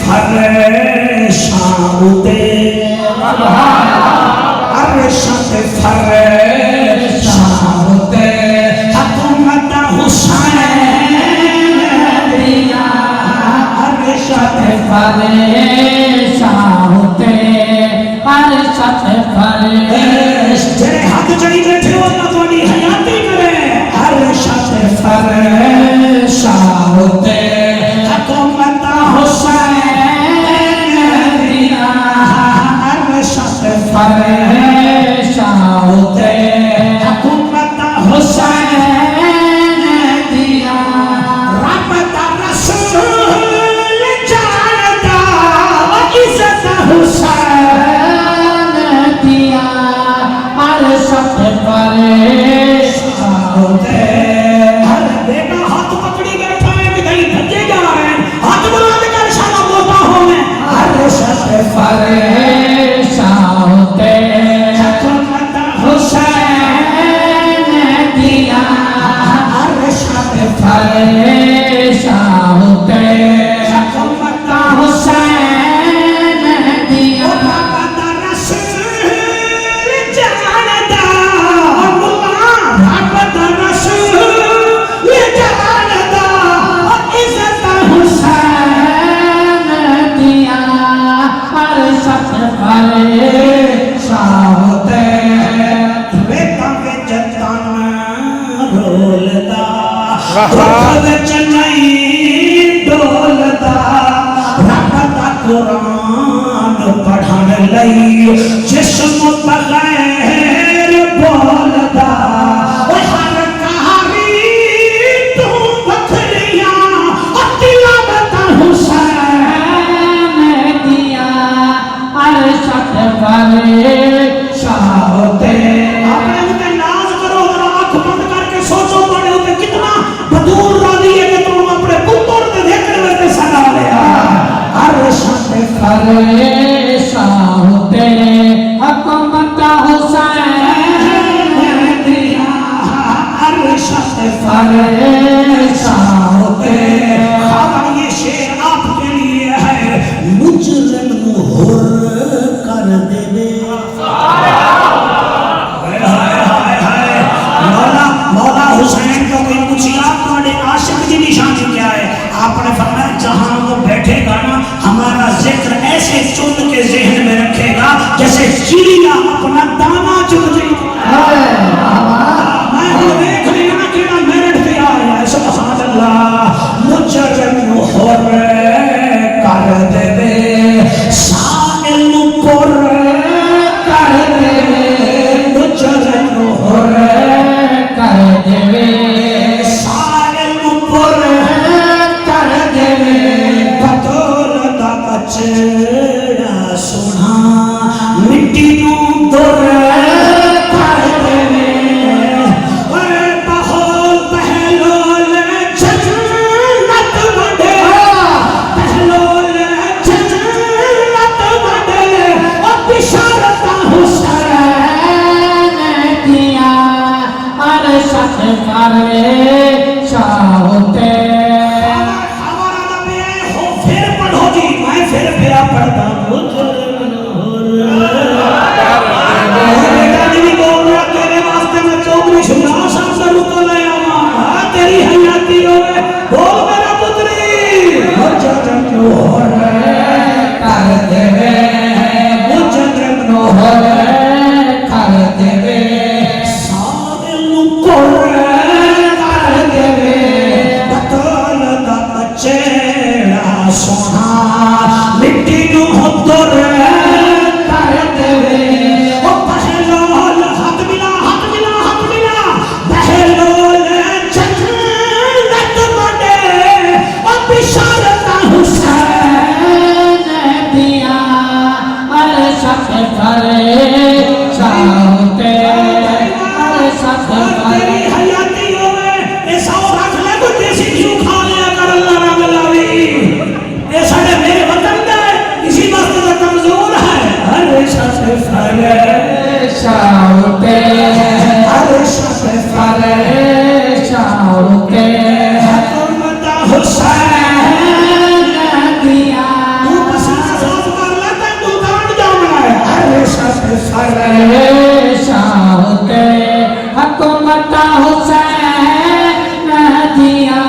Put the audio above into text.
फरेशाउते अरशत फरेशाउते हुकूमत हुसैन दिया अरशत फरेशाउते अरशत फरेश जेरे हाथ चढ़ी बैठे हो अल्लाह तुम्हारी हयाती करे अरशत फरेशाउते हुकूमत हुसैन दिया अरशत फरेशाउते हुकूमत हुसैन दिया रब दा रसूल जानता इज्जत हुसैन दिया अरशत फरेशाउते हर बेटा हाथ पकड़ी बैठा है विदाई भजे जा रहे हैं हाथ बुलंद कर शाला बोलता हूं मैं अरशत फरेशाउते हुकूमत हुसैन दिया अरशत फरेशाउते हुकूमत हुसैन दिया रब दा रसूल जानता रब दा रसूल जानता इज्जत हुसैन दिया अरशत फरेशाउते बेटा विच तन रोलदा दुख विच नहीं डोलदा रब दा कुरान पढ़न लई जिस्म बगैर बोलदा ओ हर कहानी तू बखरिया तिलावत हुसैन दिया अरशत फरेशाउते अपने ऊपर नाज करो और आंख बंद करके सोचो तुम्हारे ऊपर कितना बदूर राजी है कि तुम अपने पुत्र के देखने में ते सदा लिया अरशत फरेशाउते हुकूमत हुसैन दिया अरशत फरेशाउते खबर ये शेर आपके लिए है मुजरिम नु हुर कर देवे मौला मौला हुसैन को कोई पूछिया तुम्हारे आशिक की निशानी क्या है आपने फरमाया जहां वो बैठेगा ना हमारा जिक्र ऐसे चुन के ज़हन में रखेगा जैसे चिड़िया अपना दाना चुगती मैं देख लिया ना केड़ा मेरिट पे आ रहा है सुभान अल्लाह मुजरिम हुर कर देवे साइल पुर कर देवे मुजरिम हुर कर देवे साइल पुर कर देवे बतौर दा बचड़ा सोना मिट्टी नू दुर कर देवे ओए बहोल पहलोल जन्नत वडे पहलोल जन्नत वडे ओ बिशारत हुसैन दिया अरशत फरेशाउते हमारा नबी हो फिर पढ़ो जी मैं फिर पढ़ता हूं बेटा जी भी बोल रहा तेरे वास्ते मैं चौधरी शुजा साहब से रुको ले आवा तेरी हयाती होवे बोल मेरा पुत्री मुजरिम नु हुर कर देवे मुजरिम नु हुर कर देवे सादिल नु पुर कर देवे बतौल दा बचड़ा सोना मिट्टी नु हुर कर देवे हुसैन दिया